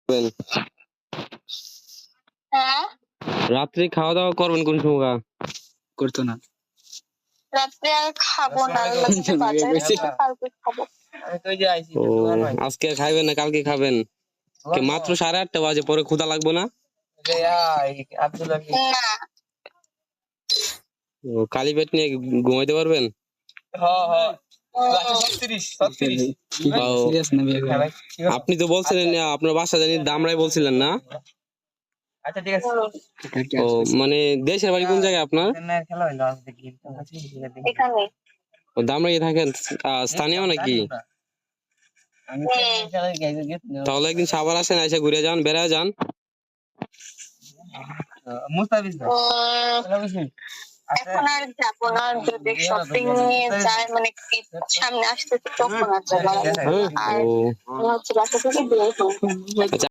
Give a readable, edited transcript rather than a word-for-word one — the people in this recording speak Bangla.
করবেন? হ্যাঁ রাত্রে খাওয়া দাওয়া করবেন কোন সময়? করতো না। রাত্রে আর খাবো না, বাজারে থেকে কালকে খাবো। ও আজকে খাইবেন না কালকে খাবেন? মাত্র 8:30 বাজে, পরে ক্ষুধা লাগবে না? না ও খালি পেট নিয়ে ঘুমাইতে পারবেন? সিরিয়াস না বিয়ে করে? আপনি তো বলছিলেন আপনার বাসা জানি দামরাই বলছিলেন না? ও মানে দেশের বাড়ি কোন জায়গায় আপনার? এখানে ও দামরাই থাকেন, স্থানীয় নাকি? তাহলে একদিন সাভার আসেন, এসে ঘুরে যান, বেড়ায় যান। এখন আর যাবো না, যদি শপিং নিয়ে যায় মানে ঈদ সামনে আসতেছে তখন আর যাবো। আর ও হচ্ছে বাসা থেকে বের হবো। আচ্ছা।